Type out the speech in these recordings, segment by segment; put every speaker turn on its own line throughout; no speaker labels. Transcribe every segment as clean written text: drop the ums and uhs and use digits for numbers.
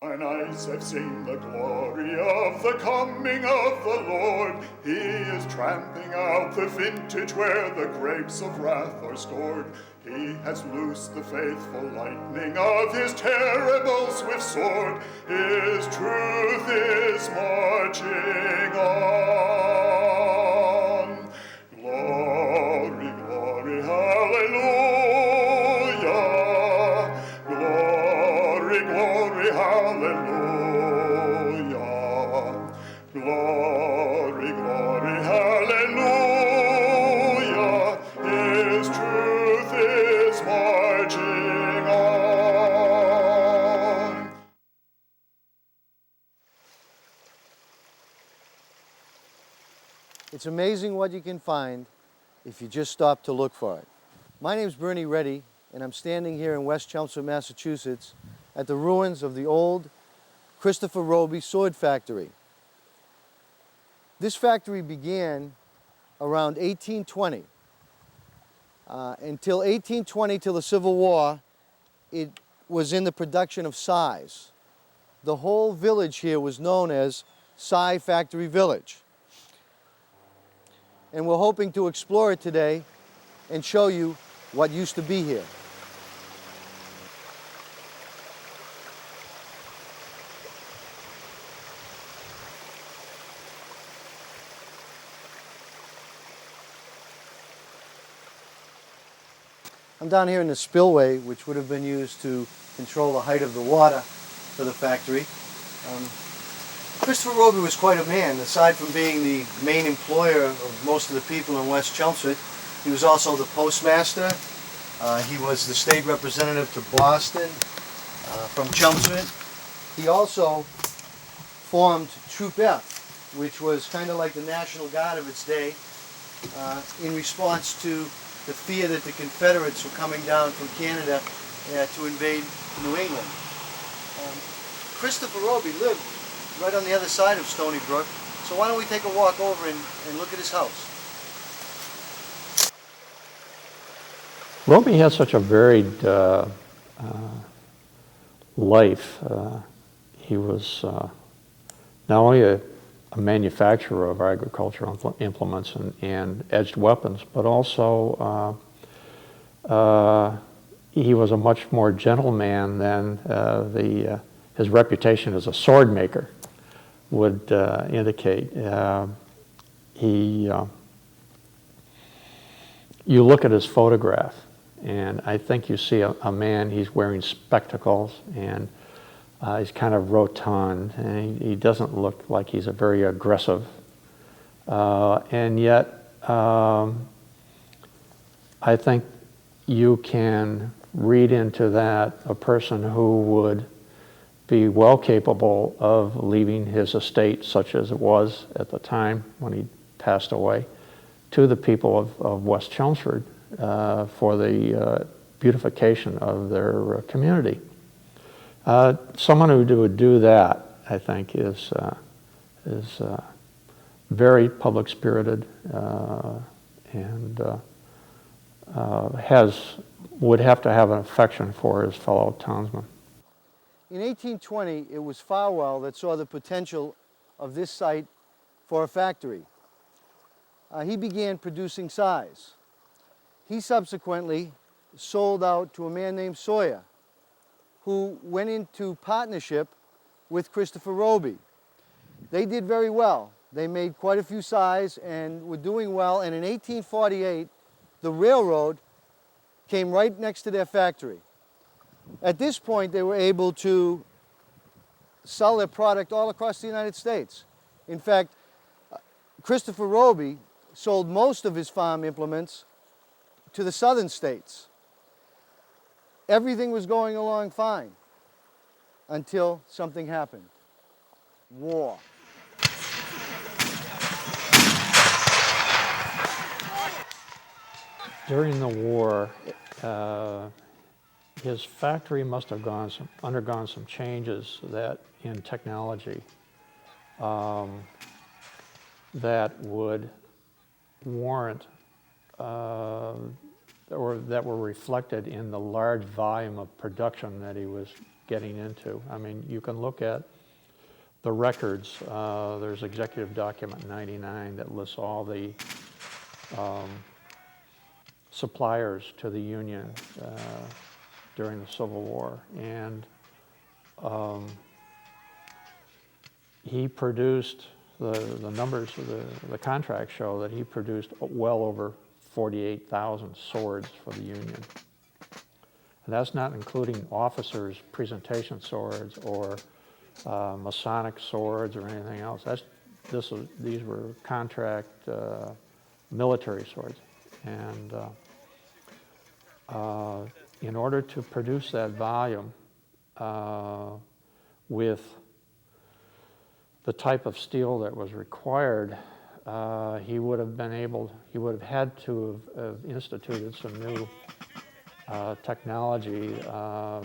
Mine eyes have seen the glory of the coming of the Lord. He is tramping out the vintage where the grapes of wrath are stored. He has loosed the faithful lightning of his terrible swift sword. His truth is marching on. Glory, glory, hallelujah. Glory, glory, hallelujah. Glory, glory, hallelujah. His truth is marching on.
It's amazing what you can find if you just stop to look for it. My name's Bernie Reddy, and I'm standing here in West Chelmsford, Massachusetts, at the ruins of the old Christopher Roby sword factory. This factory began around 1820. Until 1820, till the Civil War, it was in the production of size. The whole village here was known as Sye Factory Village. And we're hoping to explore it today and show you what used to be here. I'm down here in the spillway, which would have been used to control the height of the water for the factory. Christopher Roby was quite a man. Aside from being the main employer of most of the people in West Chelmsford, he was also the postmaster. He was the state representative to Boston from Chelmsford. He also formed Troop F, which was kind of like the National Guard of its day, in response to the fear that the Confederates were coming down from Canada to invade New England. Christopher Roby lived right on the other side of Stony Brook, so why don't we take a walk over and look at his house.
Roby had such a varied life. He was not only a manufacturer of agricultural implements and edged weapons, but also he was a much more gentle man than his reputation as a sword maker would indicate. You look at his photograph, and I think you see a man, he's wearing spectacles, and he's kind of rotund, and he doesn't look like he's a very aggressive. And yet, I think you can read into that a person who would be well capable of leaving his estate, such as it was at the time when he passed away, to the people of West Chelmsford for the beautification of their community. Someone who would do that, I think, is very public-spirited and would have to have an affection for his fellow townsmen.
In 1820, it was Farwell that saw the potential of this site for a factory. He began producing size. He subsequently sold out to a man named Sawyer, who went into partnership with Christopher Roby. They did very well. They made quite a few size and were doing well, and in 1848, the railroad came right next to their factory. At this point, they were able to sell their product all across the United States. In fact, Christopher Roby sold most of his farm implements to the southern states. Everything was going along fine until something happened. War.
During the war, his factory must have undergone some changes in technology that would warrant or that were reflected in the large volume of production that he was getting into. I mean, you can look at the records. There's Executive Document 99 that lists all the suppliers to the Union during the Civil War. And he produced, the numbers of the contracts show that he produced well over 48,000 swords for the Union. And that's not including officers' presentation swords or Masonic swords or anything else. These were contract military swords. And in order to produce that volume with the type of steel that was required, he would have had to have instituted some new technology,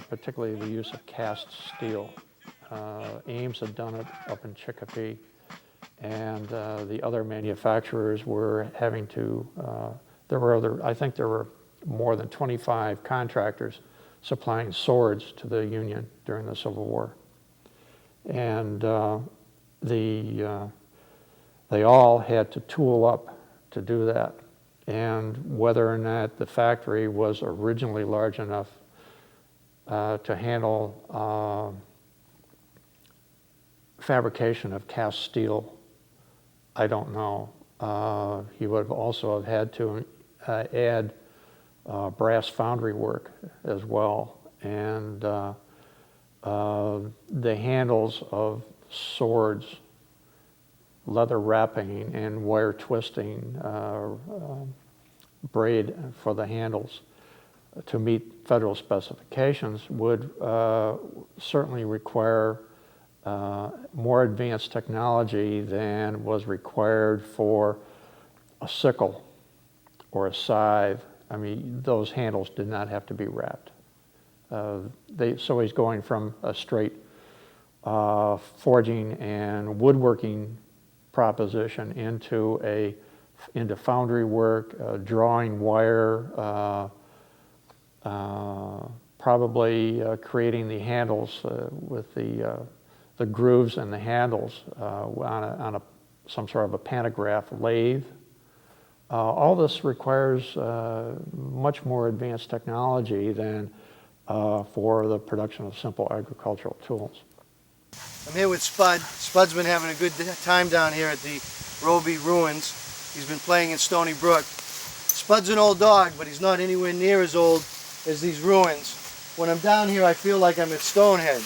particularly the use of cast steel. Ames had done it up in Chicopee, and the other manufacturers were having to, I think there were more than 25 contractors supplying swords to the Union during the Civil War. And they all had to tool up to do that. And whether or not the factory was originally large enough to handle fabrication of cast steel, I don't know. He would have also have had to add brass foundry work as well. And the handles of swords, leather wrapping and wire twisting, braid for the handles to meet federal specifications would certainly require more advanced technology than was required for a sickle or a scythe. I mean, those handles did not have to be wrapped. So he's going from a straight forging and woodworking proposition into foundry work, drawing wire, probably creating the handles with the grooves and the handles on some sort of a pantograph lathe. All this requires much more advanced technology than for the production of simple agricultural tools.
I'm here with Spud. Spud's been having a good time down here at the Roby Ruins. He's been playing in Stony Brook. Spud's an old dog, but he's not anywhere near as old as these ruins. When I'm down here, I feel like I'm at Stonehenge.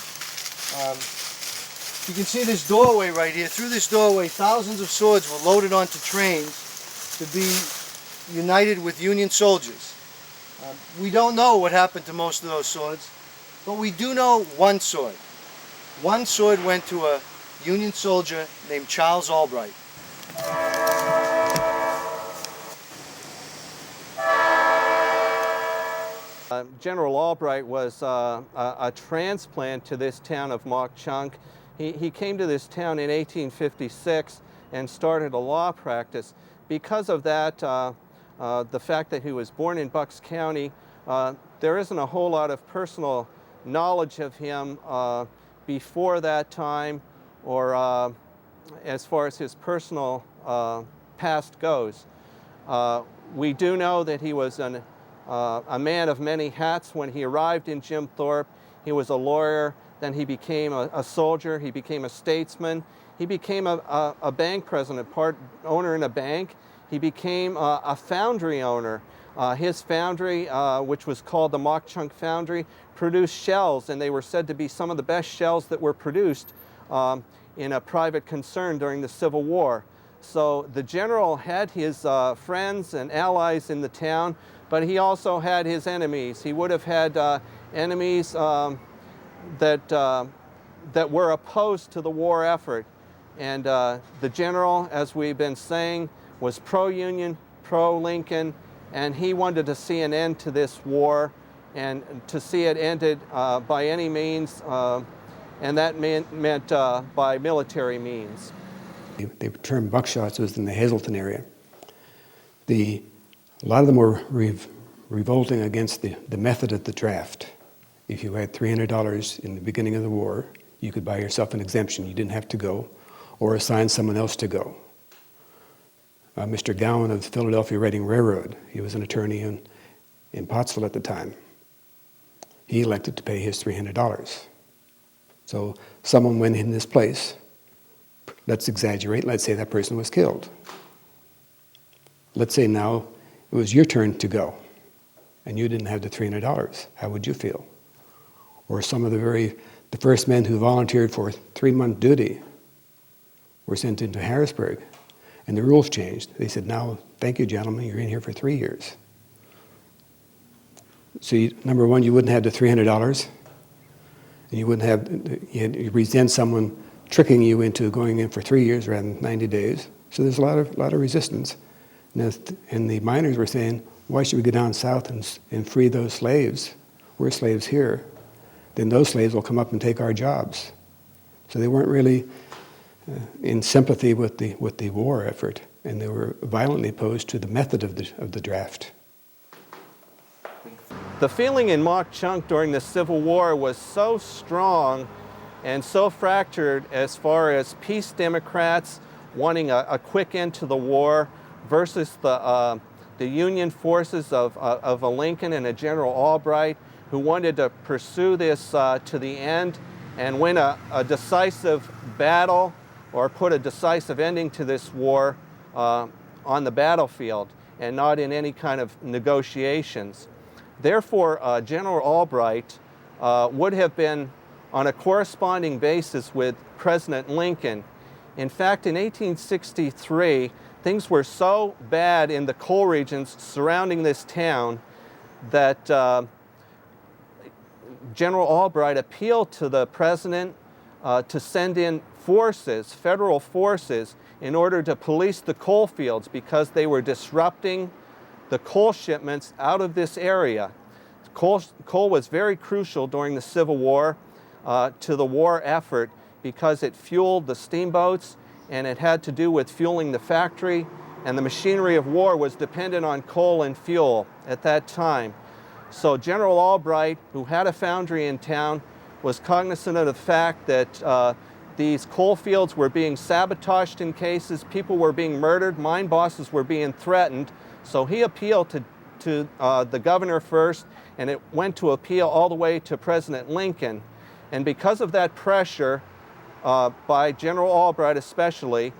You can see this doorway right here. Through this doorway, thousands of swords were loaded onto trains to be united with Union soldiers. We don't know what happened to most of those swords, but we do know one sword. One sword went to a Union soldier named Charles Albright.
General Albright was a transplant to this town of Mauch Chunk. He came to this town in 1856 and started a law practice. Because of that, the fact that he was born in Bucks County, there isn't a whole lot of personal knowledge of him before that time, or as far as his personal past goes. We do know that he was a man of many hats. When he arrived in Jim Thorpe, he was a lawyer, then he became a soldier, he became a statesman, he became a bank president, part owner in a bank. He became a foundry owner. His foundry, which was called the Mauch Chunk Foundry, produced shells, and they were said to be some of the best shells that were produced in a private concern during the Civil War. So the general had his friends and allies in the town, but he also had his enemies. He would have had enemies that were opposed to the war effort. And the general, as we've been saying, was pro-Union, pro-Lincoln, and he wanted to see an end to this war and to see it ended by any means, and that meant by military means.
They were termed buckshots. It was in the Hazleton area. A lot of them were revolting against the method of the draft. if you had $300 in the beginning of the war, you could buy yourself an exemption. You didn't have to go, or assign someone else to go. Mr. Gowan of the Philadelphia Reading Railroad, he was an attorney in Pottsville at the time. He elected to pay his $300. So someone went in this place. Let's exaggerate. Let's say that person was killed. Let's say now it was your turn to go, and you didn't have the $300. How would you feel? Or some of the first men who volunteered for 3-month duty were sent into Harrisburg, and the rules changed. They said, now, thank you, gentlemen, you're in here for 3 years. So number one, you wouldn't have the $300, and you wouldn't have, you resent someone tricking you into going in for 3 years rather than 90 days. So there's a lot of resistance. And the miners were saying, why should we go down south and free those slaves? We're slaves here. Then those slaves will come up and take our jobs. So they weren't really in sympathy with the war effort, and they were violently opposed to the method of the draft.
The feeling in Mauch Chunk during the Civil War was so strong and so fractured as far as peace Democrats wanting a quick end to the war versus the Union forces of a Lincoln and a General Albright who wanted to pursue this to the end and win a decisive battle or put a decisive ending to this war on the battlefield and not in any kind of negotiations. Therefore, General Albright would have been on a corresponding basis with President Lincoln. In fact, in 1863, things were so bad in the coal regions surrounding this town that General Albright appealed to the president to send in forces, federal forces, in order to police the coal fields because they were disrupting the coal shipments out of this area. Coal was very crucial during the Civil War to the war effort because it fueled the steamboats and it had to do with fueling the factory, and the machinery of war was dependent on coal and fuel at that time. So General Albright, who had a foundry in town, was cognizant of the fact that these coal fields were being sabotaged in cases, people were being murdered, mine bosses were being threatened. So he appealed to the governor first, and it went to appeal all the way to President Lincoln. And because of that pressure, by General Albright especially,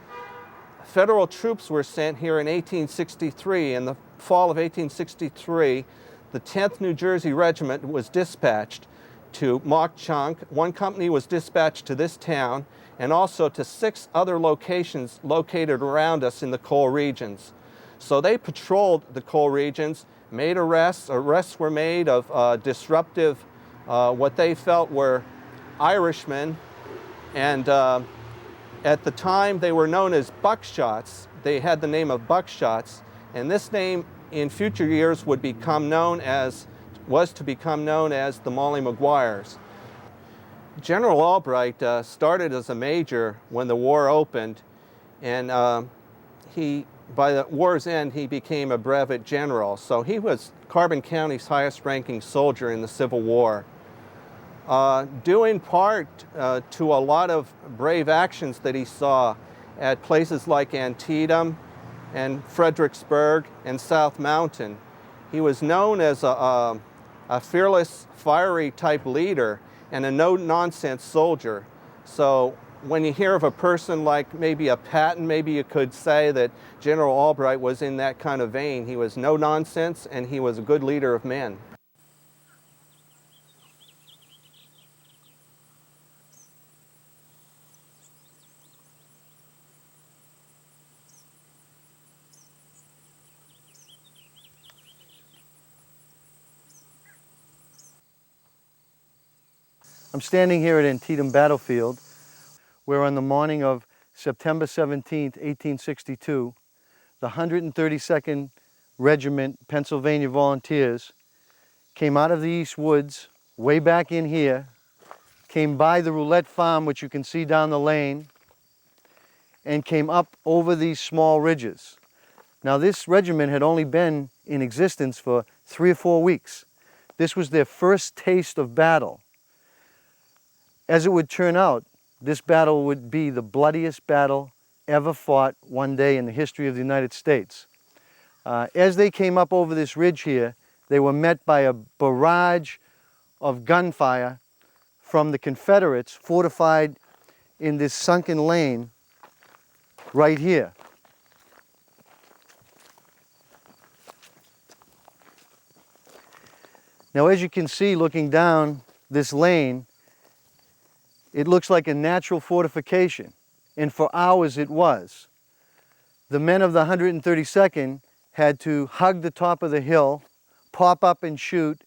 federal troops were sent here in 1863. In the fall of 1863, the 10th New Jersey Regiment was dispatched to Mauch Chunk. One company was dispatched to this town and also to 6 other locations located around us in the coal regions. So they patrolled the coal regions, made arrests. Arrests were made of disruptive, what they felt were Irishmen, and at the time they were known as buckshots. They had the name of buckshots, and this name in future years was to become known as the Molly Maguires. General Albright started as a major when the war opened, and by the war's end, he became a brevet general. So he was Carbon County's highest ranking soldier in the Civil War. Due in part to a lot of brave actions that he saw at places like Antietam and Fredericksburg and South Mountain. He was known as a fearless, fiery type leader and a no-nonsense soldier. So when you hear of a person like maybe a Patton, maybe you could say that General Albright was in that kind of vein. He was no-nonsense and he was a good leader of men.
I'm standing here at Antietam Battlefield, where on the morning of September 17th, 1862, the 132nd Regiment Pennsylvania Volunteers came out of the East Woods, way back in here, came by the Roulette Farm, which you can see down the lane, and came up over these small ridges. Now this regiment had only been in existence for 3 or 4 weeks. This was their first taste of battle. As it would turn out, this battle would be the bloodiest battle ever fought one day in the history of the United States. As they came up over this ridge here, they were met by a barrage of gunfire from the Confederates fortified in this sunken lane right here. Now, as you can see, looking down this lane, it looks like a natural fortification, and for hours it was. The men of the 132nd had to hug the top of the hill, pop up and shoot,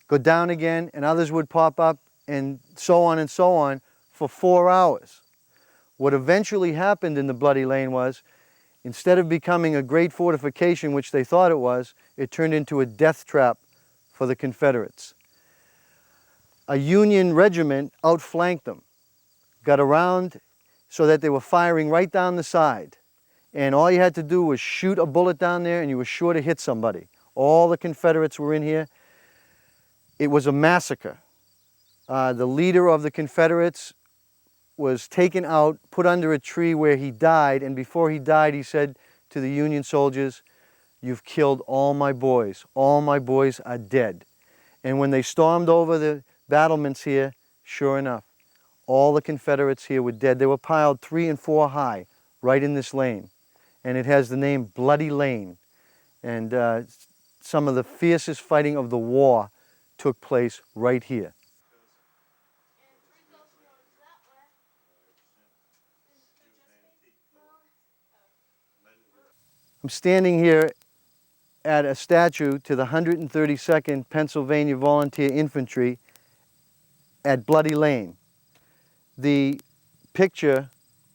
go down again, and others would pop up, and so on for 4 hours. What eventually happened in the Bloody Lane was, instead of becoming a great fortification, which they thought it was, it turned into a death trap for the Confederates. A Union regiment outflanked them, got around so that they were firing right down the side. And all you had to do was shoot a bullet down there and you were sure to hit somebody. All the Confederates were in here. It was a massacre. The leader of the Confederates was taken out, put under a tree where he died, and before he died he said to the Union soldiers, "You've killed all my boys. All my boys are dead." And when they stormed over the battlements here, sure enough, all the Confederates here were dead. They were piled 3 and 4 high right in this lane. And it has the name Bloody Lane. And some of the fiercest fighting of the war took place right here. I'm standing here at a statue to the 132nd Pennsylvania Volunteer Infantry at Bloody Lane. The picture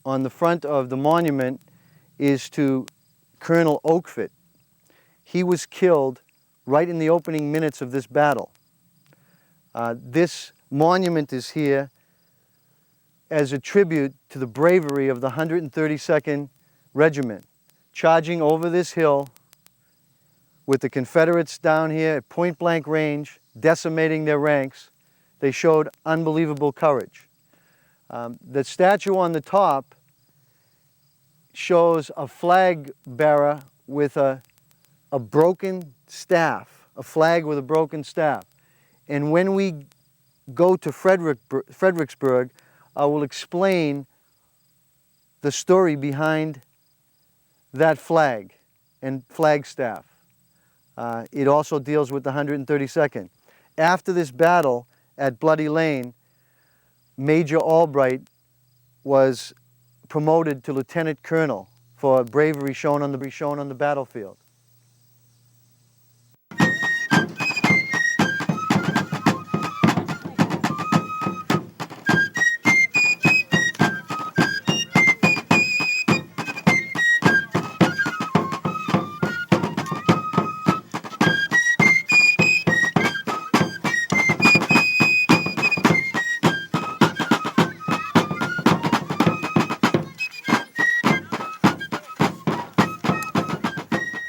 on the front of the monument is to Colonel Oakfoot. He was killed right in the opening minutes of this battle. This monument is here as a tribute to the bravery of the 132nd Regiment, charging over this hill with the Confederates down here at point-blank range, decimating their ranks. They showed unbelievable courage. The statue on the top shows a flag bearer with a broken staff, a flag with a broken staff. And when we go to Fredericksburg, I will explain the story behind that flag and flagstaff. It also deals with the 132nd. After this battle at Bloody Lane, Major Albright was promoted to lieutenant colonel for bravery shown on the battlefield.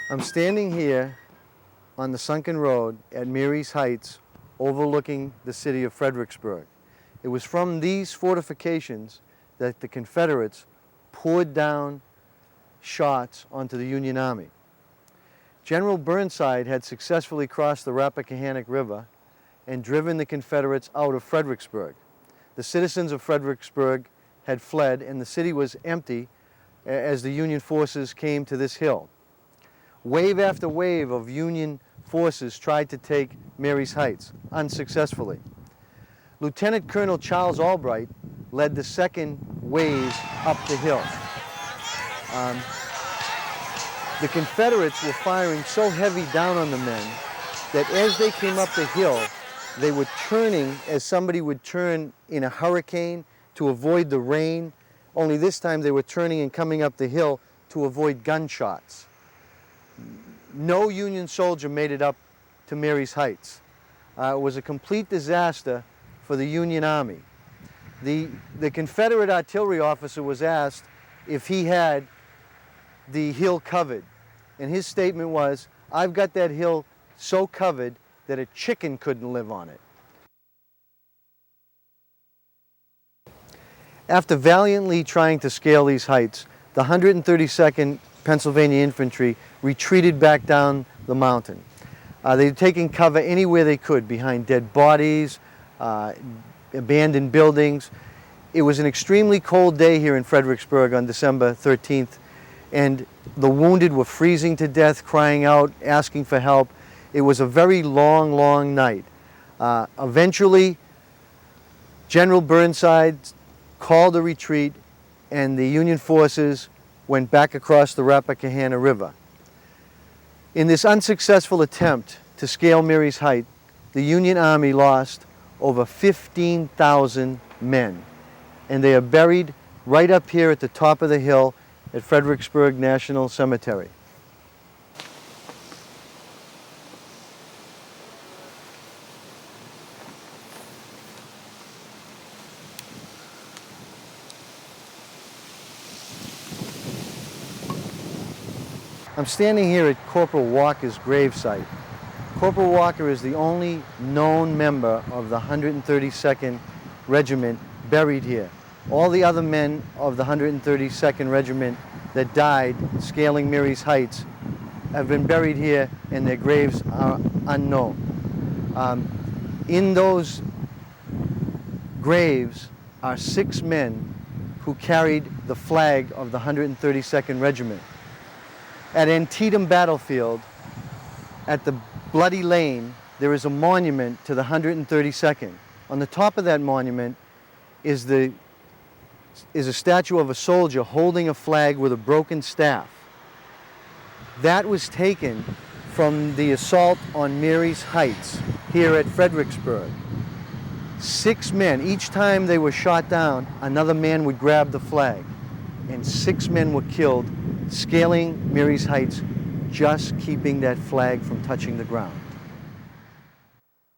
I'm standing here on the sunken road at Mary's Heights overlooking the city of Fredericksburg. It was from these fortifications that the Confederates poured down shots onto the Union Army. General Burnside had successfully crossed the Rappahannock River and driven the Confederates out of Fredericksburg. The citizens of Fredericksburg had fled and the city was empty as the Union forces came to this hill. Wave after wave of Union forces tried to take Mary's Heights, unsuccessfully. Lieutenant Colonel Charles Albright led the second wave up the hill. The Confederates were firing so heavy down on the men that as they came up the hill, they were turning as somebody would turn in a hurricane to avoid the rain, only this time they were turning and coming up the hill to avoid gunshots. No Union soldier made it up to Mary's Heights. It was a complete disaster for the Union Army. The Confederate artillery officer was asked if he had the hill covered. And his statement was, "I've got that hill so covered that a chicken couldn't live on it. After valiantly trying to scale these heights, the 132nd Pennsylvania Infantry retreated back down the mountain. They were taking cover anywhere they could, behind dead bodies, abandoned buildings. It was an extremely cold day here in Fredericksburg on December 13th, and the wounded were freezing to death, crying out, asking for help. It was a very long, long night. Eventually, General Burnside called a retreat, and the Union forces went back across the Rappahannock River. In this unsuccessful attempt to scale Marye's Height, the Union Army lost over 15,000 men, and they are buried right up here at the top of the hill at Fredericksburg National Cemetery. I'm standing here at Corporal Walker's gravesite. Corporal Walker is the only known member of the 132nd Regiment buried here. All the other men of the 132nd Regiment that died scaling Marye's Heights have been buried here, and their graves are unknown. In those graves are 6 men who carried the flag of the 132nd Regiment. At Antietam Battlefield, at the Bloody Lane, there is a monument to the 132nd. On the top of that monument is a statue of a soldier holding a flag with a broken staff. That was taken from the assault on Marye's Heights here at Fredericksburg. 6 men, each time they were shot down, another man would grab the flag, and 6 men were killed scaling Marye's Heights, just keeping that flag from touching the ground.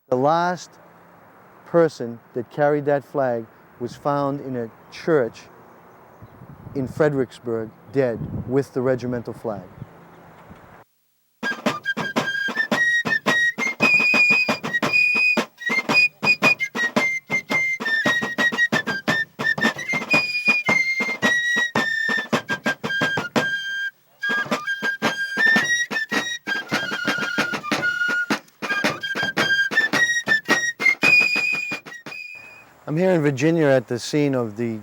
The last person that carried that flag was found in a church in Fredericksburg, dead, with the regimental flag. I'm here in Virginia at the scene of the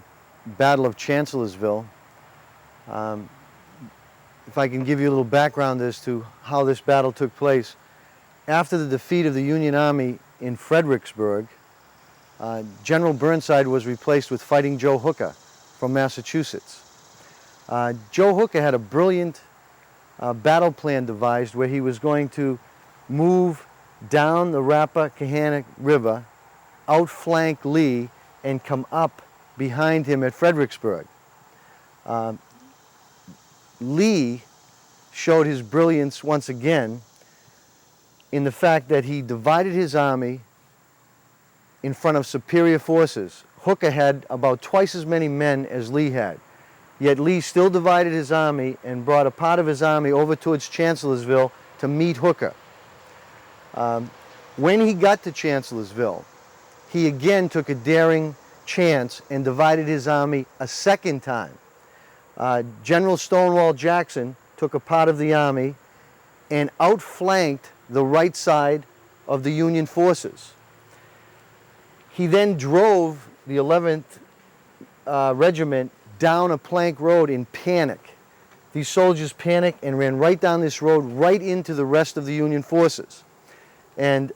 Battle of Chancellorsville. If I can give you a little background as to how this battle took place. After the defeat of the Union Army in Fredericksburg, General Burnside was replaced with Fighting Joe Hooker from Massachusetts. Joe Hooker had a brilliant battle plan devised where he was going to move down the Rappahannock River, outflank Lee, and come up behind him at Fredericksburg. Lee showed his brilliance once again in the fact that he divided his army in front of superior forces. Hooker had about twice as many men as Lee had, yet Lee still divided his army and brought a part of his army over towards Chancellorsville to meet Hooker. When he got to Chancellorsville, he again took a daring chance and divided his army a second time. General Stonewall Jackson took a part of the army and outflanked the right side of the Union forces. He then drove the 11th Regiment down a plank road in panic. These soldiers panicked and ran right down this road, right into the rest of the Union forces. And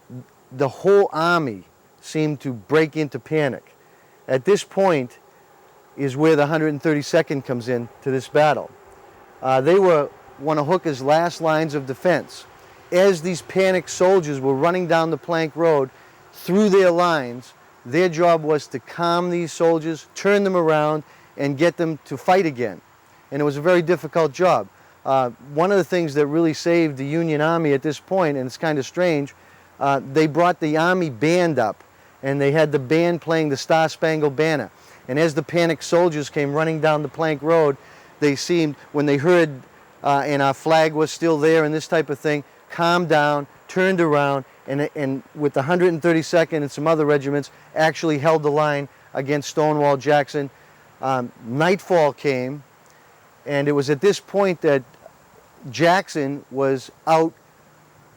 the whole army seemed to break into panic. At this point is where the 132nd comes in to this battle. They were one of Hooker's last lines of defense. As these panicked soldiers were running down the plank road through their lines, their job was to calm these soldiers, turn them around, and get them to fight again. And it was a very difficult job. One of the things that really saved the Union Army at this point, and it's kind of strange, they brought the Army band up, and they had the band playing the Star-Spangled Banner. And as the panicked soldiers came running down the plank road, they seemed, when they heard and our flag was still there and this type of thing, calmed down, turned around, and with the 132nd and some other regiments actually held the line against Stonewall Jackson. Nightfall came, and it was at this point that Jackson was out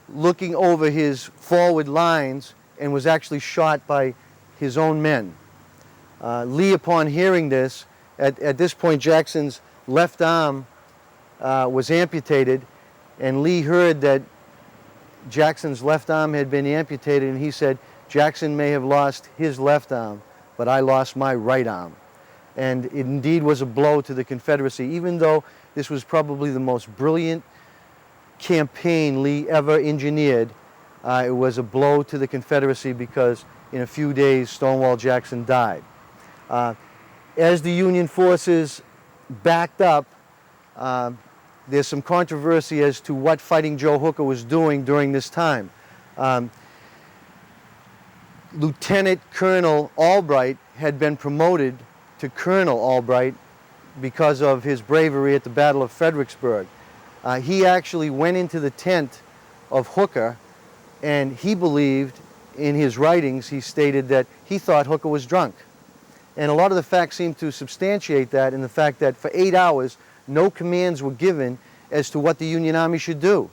looking over his forward lines and was actually shot by his own men. Lee, upon hearing this, at this point Jackson's left arm was amputated, and Lee heard that Jackson's left arm had been amputated, and he said, Jackson may have lost his left arm, but I lost my right arm. And it indeed was a blow to the Confederacy, even though this was probably the most brilliant campaign Lee ever engineered. It was a blow to the Confederacy because in a few days Stonewall Jackson died. As the Union forces backed up, there's some controversy as to what Fighting Joe Hooker was doing during this time. Lieutenant Colonel Albright had been promoted to Colonel Albright because of his bravery at the Battle of Fredericksburg. He actually went into the tent of Hooker, and he believed, in his writings, he stated that he thought Hooker was drunk. And a lot of the facts seem to substantiate that in the fact that for 8 hours, no commands were given as to what the Union Army should do.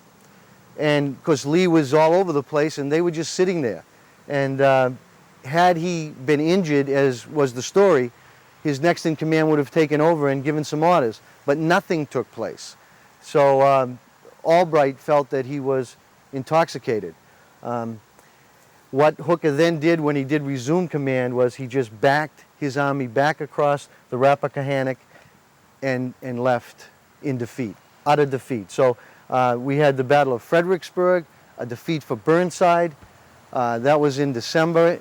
And because Lee was all over the place and they were just sitting there. And had he been injured, as was the story, his next in command would have taken over and given some orders. But nothing took place. So Albright felt that he was intoxicated. What Hooker then did when he did resume command was he just backed his army back across the Rappahannock and left in defeat, utter defeat. So we had the Battle of Fredericksburg, a defeat for Burnside. That was in December.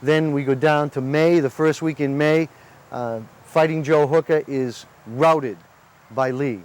Then we go down to May, the first week in May. Fighting Joe Hooker is routed by Lee.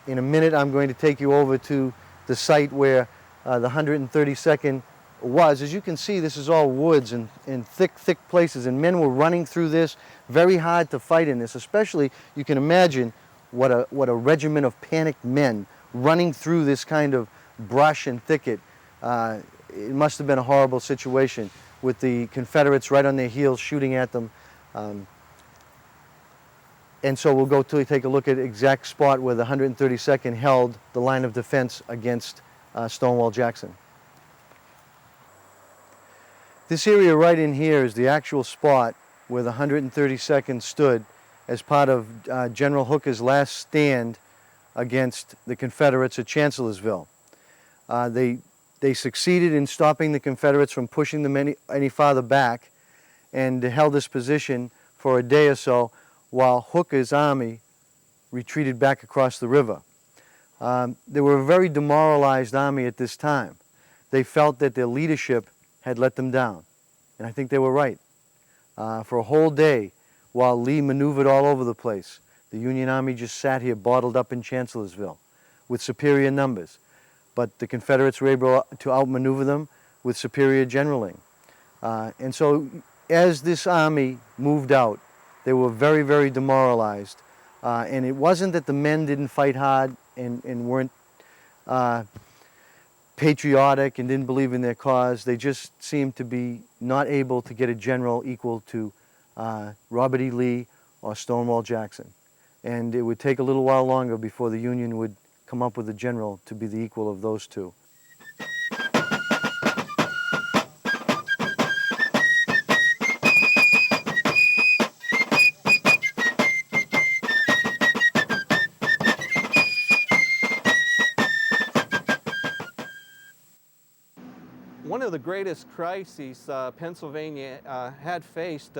In a minute, I'm going to take you over to the site where the 132nd was. As you can see, this is all woods and thick places, and men were running through this. Very hard to fight in this, especially, you can imagine what a regiment of panicked men running through this kind of brush and thicket. It must have been a horrible situation with the Confederates right on their heels shooting at them. And so we'll go to take a look at the exact spot where the 132nd held the line of defense against Stonewall Jackson. This area right in here is the actual spot where the 132nd stood as part of General Hooker's last stand against the Confederates at Chancellorsville. They succeeded in stopping the Confederates from pushing them any farther back, and held this position for a day or so while Hooker's army retreated back across the river. They were a very demoralized army at this time. They felt that their leadership had let them down, and I think they were right. For a whole day, while Lee maneuvered all over the place, the Union Army just sat here bottled up in Chancellorsville with superior numbers. But the Confederates were able to outmaneuver them with superior generaling. And so as this army moved out, they were very, very demoralized. And it wasn't that the men didn't fight hard and weren't patriotic and didn't believe in their cause. They just seemed to be not able to get a general equal to Robert E. Lee or Stonewall Jackson. And it would take a little while longer before the Union would come up with a general to be the equal of those two.
One of the greatest crises Pennsylvania had faced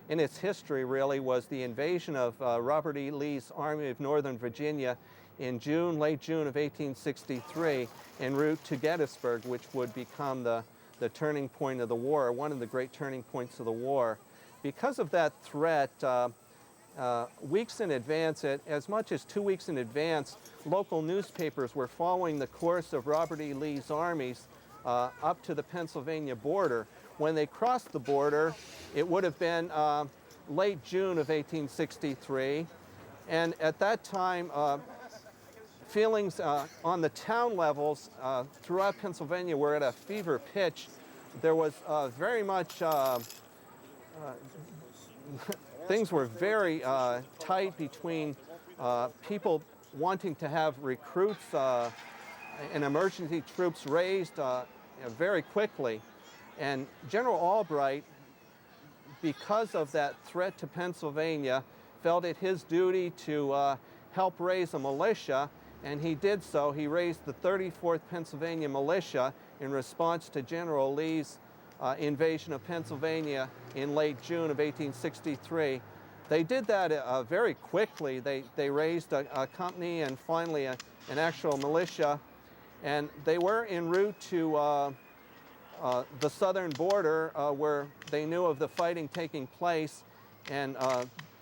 in its history really was the invasion of Robert E. Lee's Army of Northern Virginia in late June of 1863 en route to Gettysburg, which would become the turning point of the war, one of the great turning points of the war. Because of that threat, weeks in advance, as much as 2 weeks in advance, local newspapers were following the course of Robert E. Lee's armies up to the Pennsylvania border. When they crossed the border, it would have been late June of 1863, and at that time, feelings on the town levels throughout Pennsylvania were at a fever pitch. There was very much, things were very tight between people wanting to have recruits and emergency troops raised very quickly. And General Albright, because of that threat to Pennsylvania, felt it his duty to help raise a militia, and he did so. He raised the 34th Pennsylvania Militia in response to General Lee's invasion of Pennsylvania in late June of 1863. They did that very quickly. They raised a company and finally an actual militia, and they were en route to the southern border where they knew of the fighting taking place, and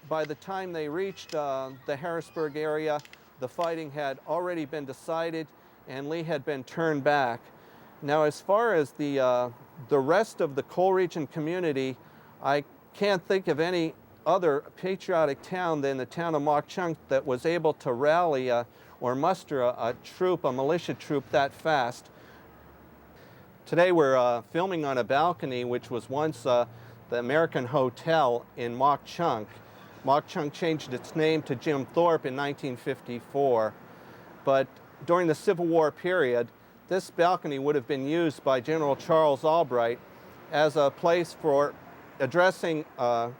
by the time they reached the Harrisburg area, the fighting had already been decided and Lee had been turned back. Now, as far as the rest of the coal region community, I can't think of any other patriotic town than the town of Mauch Chunk that was able to rally or muster a troop, a militia troop, that fast. Today we're filming on a balcony which was once the American Hotel in Mauch Chunk. Mauch Chunk changed its name to Jim Thorpe in 1954, but during the Civil War period, this balcony would have been used by General Charles Albright as a place for addressing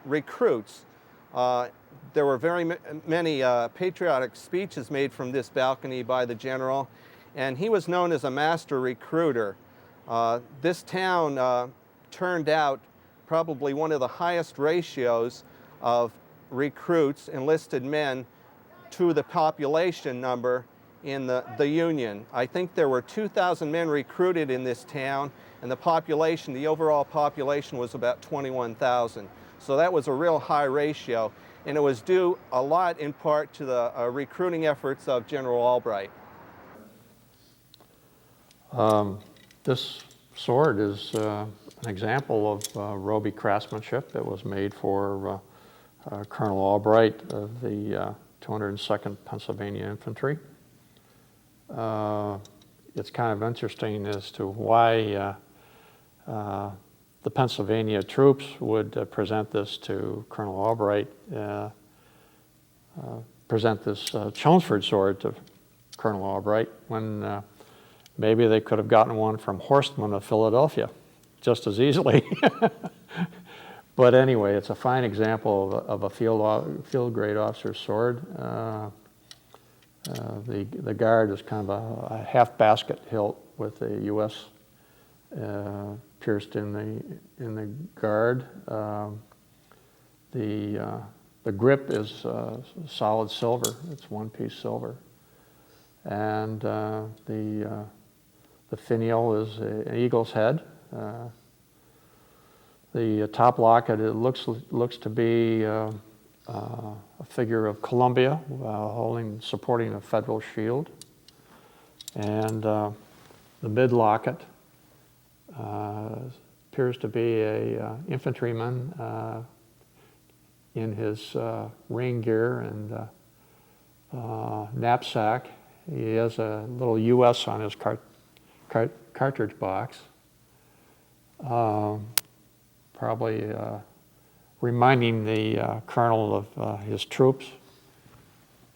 recruits. There were very many patriotic speeches made from this balcony by the general, and he was known as a master recruiter. This town turned out probably one of the highest ratios of recruits, enlisted men, to the population number in the Union. I think there were 2,000 men recruited in this town, and the population, the overall population, was about 21,000. So that was a real high ratio, and it was due a lot in part to the recruiting efforts of General Albright.
This sword is an example of Roby craftsmanship that was made for Colonel Albright of the 202nd Pennsylvania Infantry. It's kind of interesting as to why the Pennsylvania troops would present this to Colonel Albright, present this Chelmsford sword to Colonel Albright, when maybe they could have gotten one from Horstman of Philadelphia just as easily. But anyway, it's a fine example of a field-grade officer's sword. The guard is kind of a half-basket hilt with a U.S. Pierced in the guard. The grip is solid silver. It's one-piece silver, and the finial is an eagle's head. The top locket, it looks to be a figure of Columbia supporting a Federal shield, and the mid locket appears to be a infantryman in his rain gear and knapsack. He has a little U.S. on his cartridge box. Probably reminding the colonel of his troops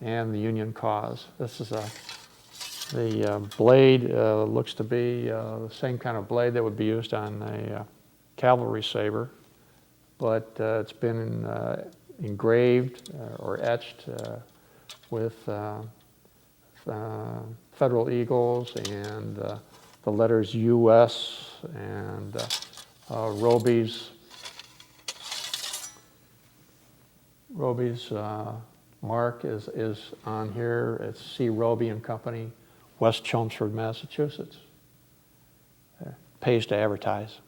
and the Union cause. This is the blade looks to be the same kind of blade that would be used on a cavalry saber, but it's been engraved or etched with Federal eagles and the letters U.S. and Roby's mark is on here. It's C. Roby and Company, West Chelmsford, Massachusetts. Pays to advertise.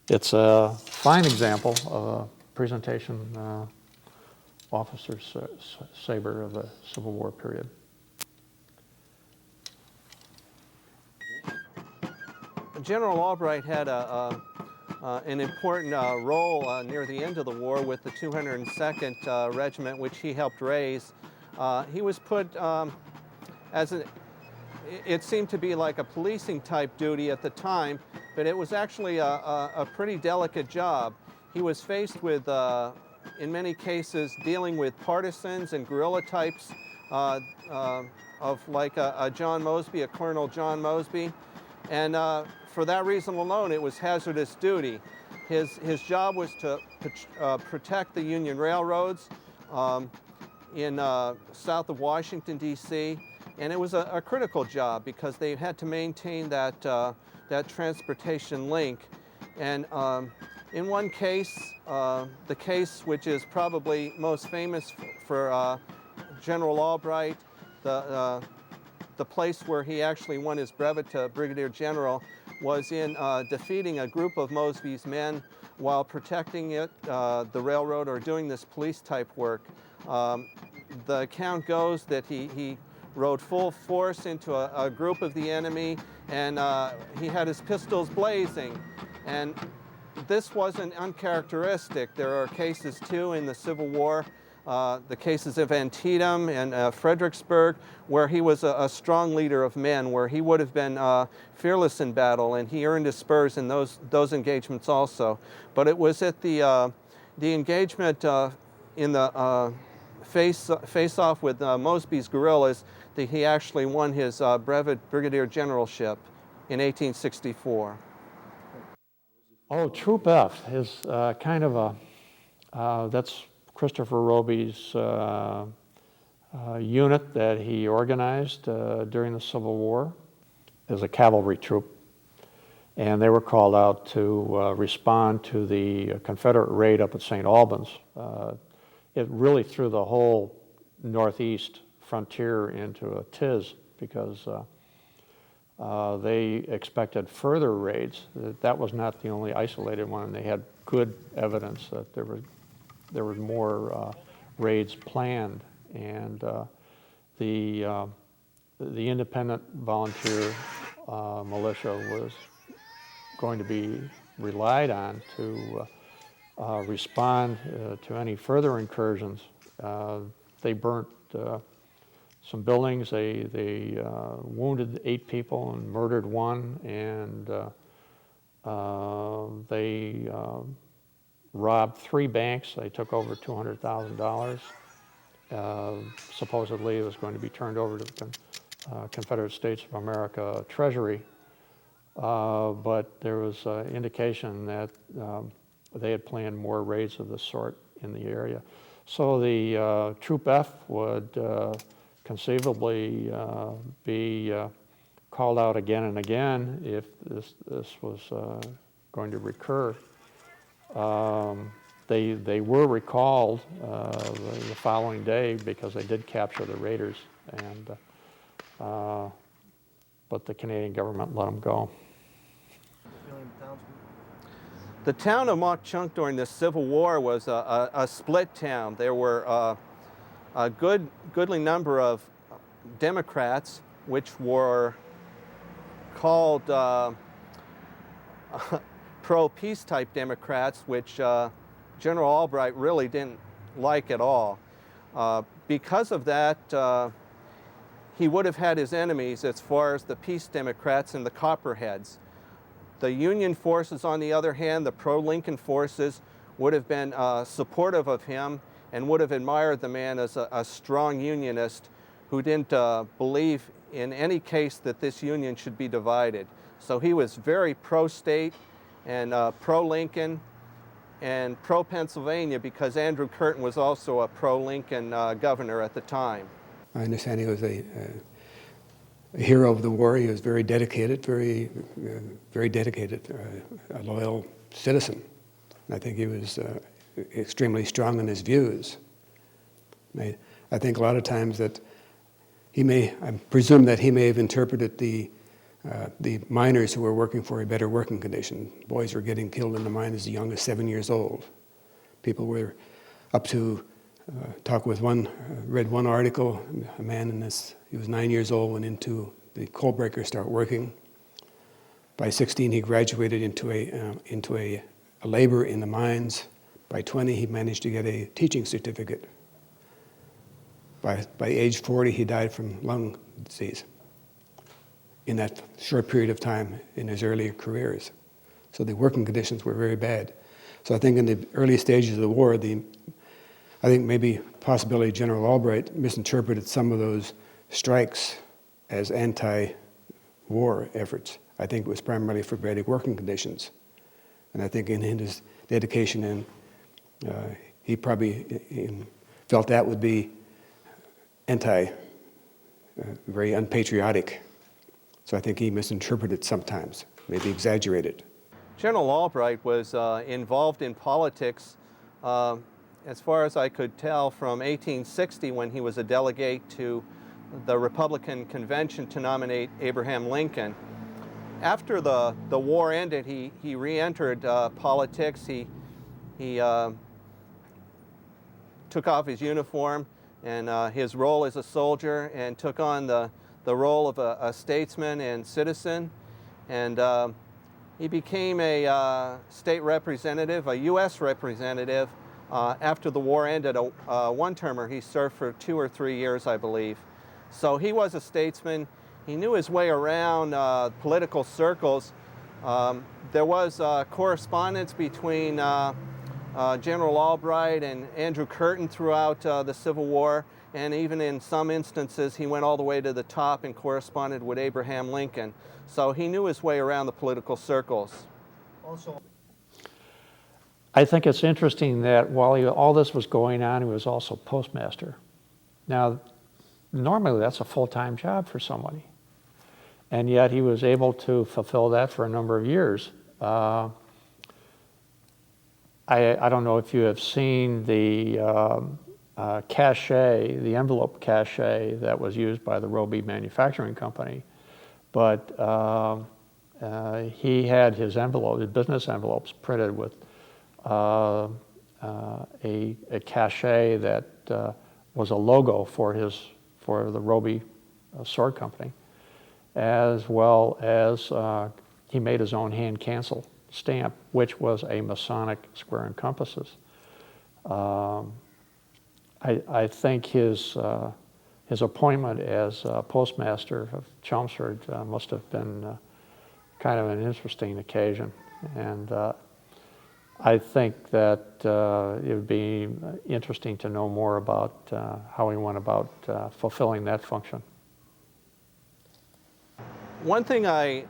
It's a fine example of a presentation officer's saber of the Civil War period.
General Albright had an important role near the end of the war with the 202nd Regiment, which he helped raise. He was put as it seemed to be like a policing type duty at the time, but it was actually a pretty delicate job. He was faced with, in many cases, dealing with partisans and guerrilla types of like a John Mosby, a Colonel John Mosby. And for that reason alone, it was hazardous duty. His job was to protect the Union railroads in south of Washington, D.C., and it was a critical job because they had to maintain that, that transportation link. And in one case, the case which is probably most famous for General Albright, the place where he actually won his brevet to brigadier general, was in defeating a group of Mosby's men while protecting it, the railroad, or doing this police type work. The account goes that he rode full force into a group of the enemy, and he had his pistols blazing. And this wasn't uncharacteristic. There are cases too in the Civil War, the cases of Antietam and Fredericksburg, where he was a strong leader of men, where he would have been fearless in battle, and he earned his spurs in those engagements also. But it was at the engagement in the face-off with Mosby's guerrillas that he actually won his brevet brigadier generalship in 1864.
Oh, Troop F is kind of a, that's Christopher Roby's unit that he organized during the Civil War as a cavalry troop. And they were called out to respond to the Confederate raid up at St. Albans. It really threw the whole northeast frontier into a tiz because they expected further raids. That was not the only isolated one, and they had good evidence that there was more raids planned. And the independent volunteer militia was going to be relied on to respond to any further incursions. They burnt some buildings. They wounded 8 people and murdered 1, and they robbed 3 banks. They took over $200,000. Supposedly it was going to be turned over to the Confederate States of America Treasury, but there was indication that they had planned more raids of this sort in the area. So the Troop F would conceivably be called out again and again if this was going to recur. They were recalled the following day because they did capture the raiders, and but the Canadian government let them go.
The town of Mauch Chunk during the Civil War was a split town. There were a goodly number of Democrats, which were called pro-peace type Democrats, which General Albright really didn't like at all. Because of that, he would have had his enemies as far as the peace Democrats and the Copperheads. The Union forces, on the other hand, the pro-Lincoln forces, would have been supportive of him and would have admired the man as a strong Unionist who didn't believe in any case that this Union should be divided. So he was very pro-state and pro-Lincoln and pro-Pennsylvania because Andrew Curtin was also a pro-Lincoln governor at the time.
I understand he was a hero of the war. He was very dedicated, very dedicated, a loyal citizen. And I think he was extremely strong in his views. I think a lot of times that I presume that he may have interpreted the miners who were working for a better working condition. Boys were getting killed in the mine as young as 7 years old. People were up to read one article, a man he was 9 years old, went into the coal breaker, started working. By 16, he graduated into a labor in the mines. By 20, he managed to get a teaching certificate. By age 40, he died from lung disease in that short period of time in his earlier careers. So the working conditions were very bad. So I think in the early stages of the war, I think maybe possibly General Albright misinterpreted some of those strikes as anti-war efforts. I think it was primarily for better working conditions. And I think in his dedication, he probably felt that would be very unpatriotic. So I think he misinterpreted sometimes, maybe exaggerated.
General Albright was involved in politics, as far as I could tell, from 1860 when he was a delegate to the Republican convention to nominate Abraham Lincoln. After the war ended, he re-entered politics. He took off his uniform and his role as a soldier and took on the role of a statesman and citizen. And he became a state representative, a U.S. representative, after the war ended, a one-termer. He served for 2 or 3 years, I believe. So he was a statesman. He knew his way around political circles. There was correspondence between General Albright and Andrew Curtin throughout the Civil War, and even in some instances he went all the way to the top and corresponded with Abraham Lincoln. So he knew his way around the political circles.
Also,
I think it's interesting that while all this was going on, he was also postmaster. Now, normally that's a full-time job for somebody, and yet he was able to fulfill that for a number of years. I don't know if you have seen the cachet, the envelope cachet that was used by the Roby Manufacturing Company, but he had his business envelopes printed with a cachet that was a logo for the Roby Sword Company, as well as he made his own hand cancel stamp, which was a Masonic square and compasses. I think his appointment as postmaster of Chelmsford must have been kind of an interesting occasion, and I think that it would be interesting to know more about how he went about fulfilling that function.
One thing I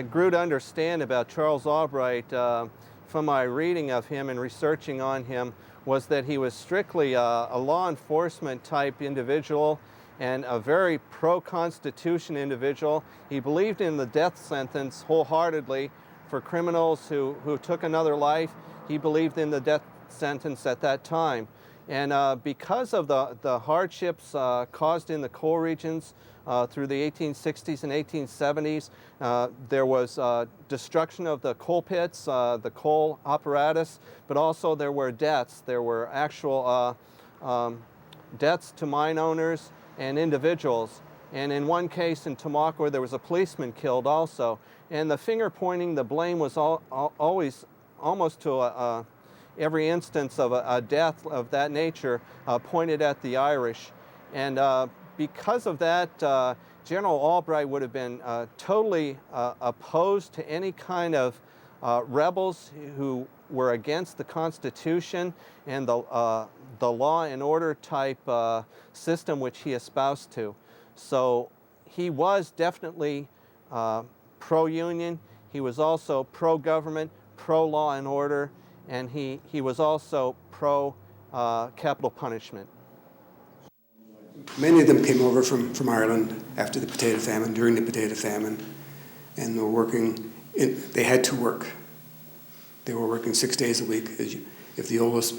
grew to understand about Charles Albright from my reading of him and researching on him was that he was strictly a law enforcement type individual and a very pro-Constitution individual. He believed in the death sentence wholeheartedly for criminals who took another life. He believed in the death sentence at that time. And because of the hardships caused in the coal regions through the 1860s and 1870s, there was destruction of the coal pits, the coal apparatus, but also there were deaths. There were actual deaths to mine owners and individuals. And in one case in Tamaqua, there was a policeman killed also. And the finger pointing, the blame was always almost to every instance of a death of that nature pointed at the Irish. And because of that, General Albright would have been totally opposed to any kind of rebels who were against the Constitution and the law and order type system which he espoused to. So he was definitely pro-union. He was also pro-government, pro-law and order, and he was also pro-capital punishment.
Many of them came over from Ireland after the potato famine, during the potato famine, and were working. They had to work. They were working 6 days a week. If the oldest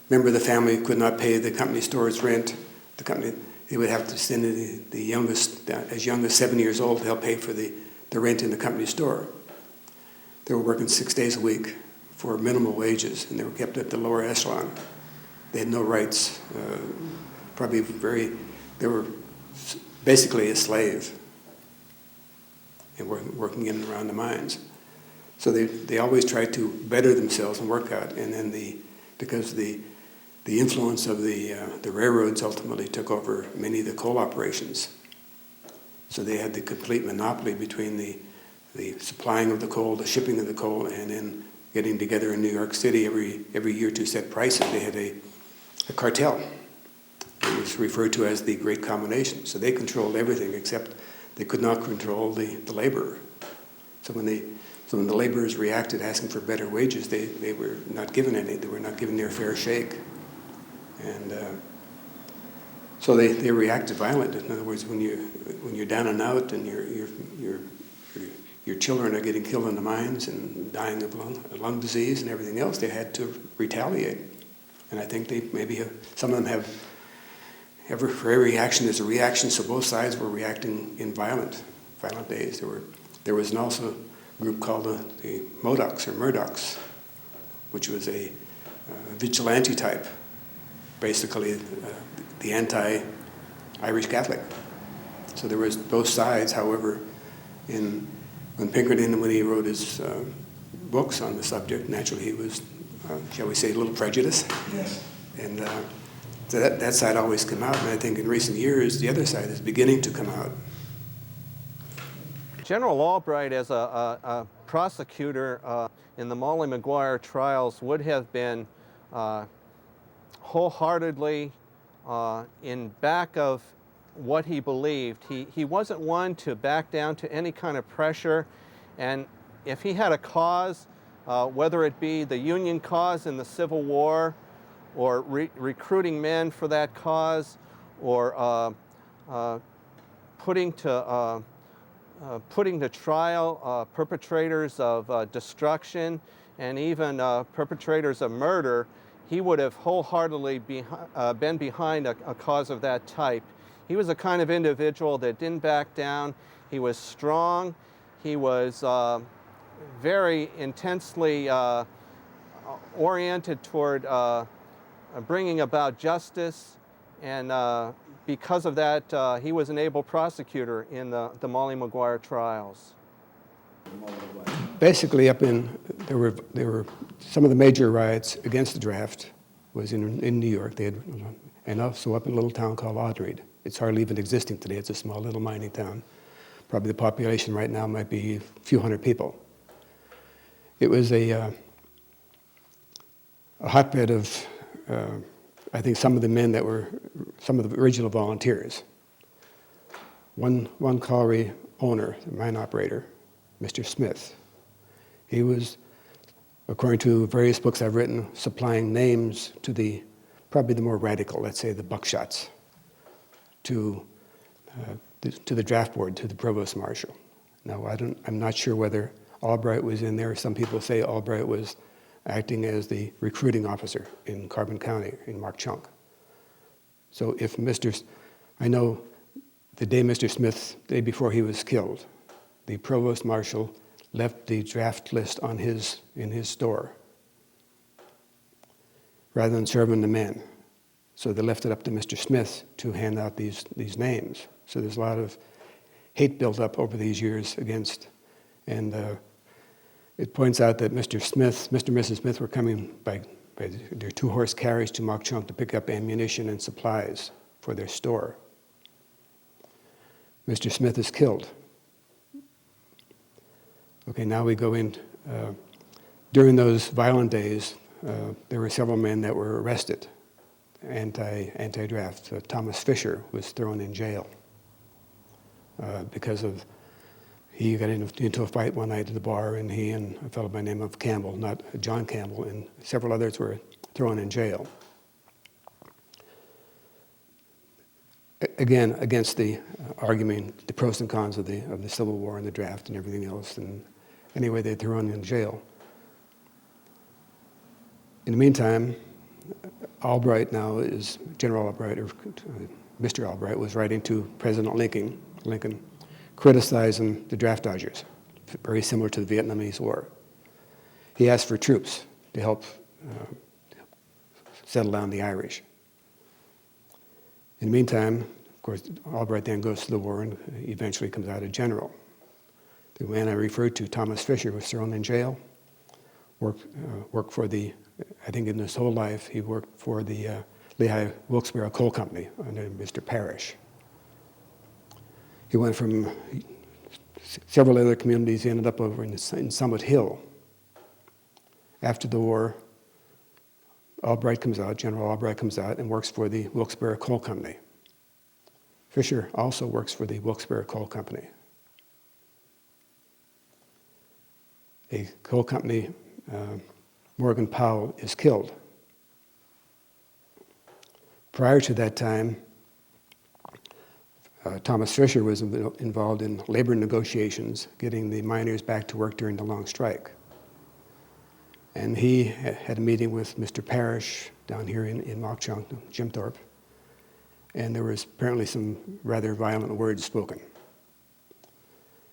member of the family could not pay the company store's rent, they would have to send the youngest, as young as 7 years old, to help pay for the rent in the company store. They were working 6 days a week for minimal wages, and they were kept at the lower echelon. They had no rights. They were basically a slave and working in and around the mines. So they always tried to better themselves and work out. And then because the the influence of the railroads ultimately took over many of the coal operations. So they had the complete monopoly between the supplying of the coal, the shipping of the coal, and then getting together in New York City every year to set prices. They had a cartel. It was referred to as the Great Combination. So they controlled everything except they could not control the laborer. So when the laborers reacted asking for better wages, they were not given any. They were not given their fair shake. And so they reacted violently. In other words, when you're down and out and your children are getting killed in the mines and dying of lung disease and everything else, they had to retaliate. And I think some of them have, for every action there's a reaction, so both sides were reacting in violent days. There was also a group called the Murdochs, which was a vigilante type, basically the anti-Irish Catholic. So there was both sides. However, when Pinkerton, when he wrote his books on the subject, naturally he was, shall we say, a little prejudiced.
Yes.
And so that side always came out, and I think in recent years the other side is beginning to come out.
General Albright, as a prosecutor in the Molly Maguire trials, would have been wholeheartedly in back of what he believed. He wasn't one to back down to any kind of pressure, and if he had a cause, whether it be the Union cause in the Civil War, or recruiting men for that cause, or putting to trial perpetrators of destruction and even perpetrators of murder, he would have wholeheartedly been behind a cause of that type. He was a kind of individual that didn't back down. He was strong. He was very intensely oriented toward bringing about justice, and because of that, he was an able prosecutor in the Molly Maguire trials.
Basically, there were some of the major riots against the draft was in New York. And also up in a little town called Audenried. It's hardly even existing today. It's a small little mining town. Probably the population right now might be a few hundred people. It was a hotbed of, I think, some of the men that were some of the original volunteers. One colliery owner, mine operator, Mr. Smith, he was, according to various books I've written, supplying names to probably the more radical, let's say the Buckshots, to the draft board, to the provost marshal. Now, I'm not sure whether Albright was in there. Some people say Albright was acting as the recruiting officer in Carbon County, in Mark Chunk. So I know the day Mr. Smith, the day before he was killed, the provost marshal left the draft list in his store rather than serving the men. So they left it up to Mr. Smith to hand out these names. So there's a lot of hate built up over these years against, and it points out that Mr. and Mrs. Smith were coming by their 2-horse carriage to Mark Chunk to pick up ammunition and supplies for their store. Mr. Smith is killed. Okay, now we go in. During those violent days, there were several men that were arrested, anti-draft. Thomas Fisher was thrown in jail because he got into a fight one night at the bar, and he and a fellow by the name of Campbell, not John Campbell, and several others were thrown in jail. Again, against the argument, the pros and cons of the Civil War and the draft and everything else, and anyway, they threw him in jail. In the meantime, Albright now is General Albright, or Mr. Albright was writing to President Lincoln, criticizing the draft dodgers, very similar to the Vietnamese War. He asked for troops to help settle down the Irish. In the meantime, of course, Albright then goes to the war and eventually comes out a general. The man I referred to, Thomas Fisher, was thrown in jail. worked for the, I think in his whole life, he worked for the Lehigh Wilkes-Barre Coal Company under Mr. Parrish. He went from several other communities. He ended up over in Summit Hill. After the war, Albright comes out, General Albright comes out and works for the Wilkes-Barre Coal Company. Fisher also works for the Wilkes-Barre Coal Company. A coal company, Morgan Powell, is killed. Prior to that time, Thomas Fisher was involved in labor negotiations, getting the miners back to work during the long strike. And he had a meeting with Mr. Parrish down here in Mauch Chunk, Jim Thorpe, and there was apparently some rather violent words spoken.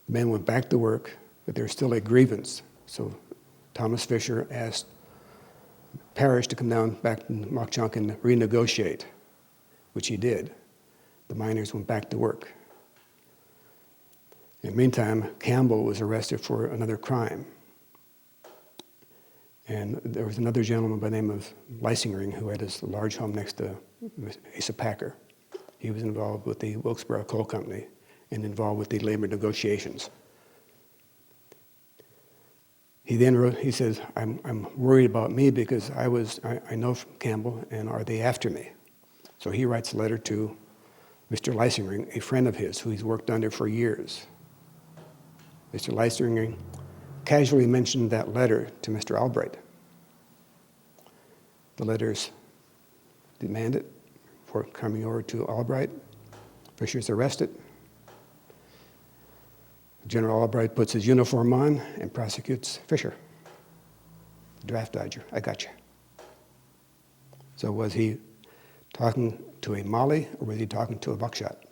The men went back to work, but there was still a grievance. So Thomas Fisher asked Parrish to come down back to Mauch Chunk and renegotiate, which he did. The miners went back to work. In the meantime, Campbell was arrested for another crime. And there was another gentleman by the name of Leisingring who had his large home next to Asa Packer. He was involved with the Wilkes-Barre Coal Company and involved with the labor negotiations. He then wrote, he says, I'm worried about me because I know from Campbell, and are they after me? So he writes a letter to Mr. Leisingring, a friend of his who he's worked under for years. Mr. Leisingring casually mentioned that letter to Mr. Albright. The letter's demanded for coming over to Albright. Fisher's arrested. General Albright puts his uniform on and prosecutes Fisher. Draft dodger, I got you. So was he talking to a Molly or was he talking to a buckshot?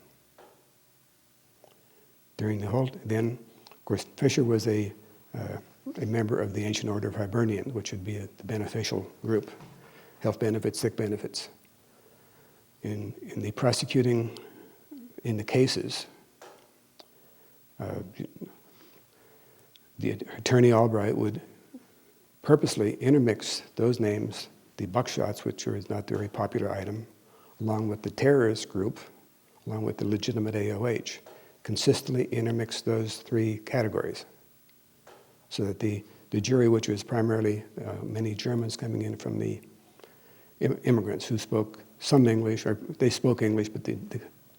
During the whole, then, of course, Fisher was a member of the Ancient Order of Hibernians, which would be the beneficial group, health benefits, sick benefits. In the prosecuting, in the cases, the attorney Albright would purposely intermix those names, the buckshots, which is not a very popular item, along with the terrorist group, along with the legitimate AOH, consistently intermix those three categories, so that the jury, which was primarily many Germans coming in from the immigrants who spoke some English, or they spoke English, but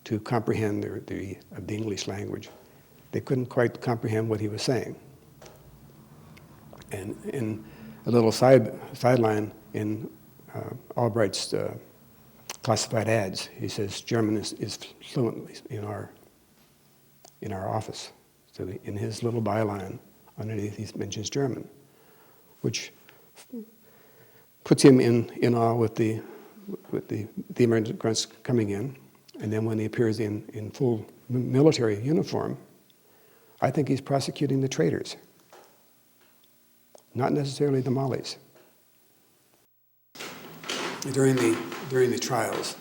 to comprehend the English language, they couldn't quite comprehend what he was saying. And in a little sideline in Albright's classified ads, he says German is fluent in our office. So in his little byline, underneath he mentions German, which puts him in awe with the immigrants coming in. And then when he appears in full military uniform, I think he's prosecuting the traitors, not necessarily the Mollies. During the trials,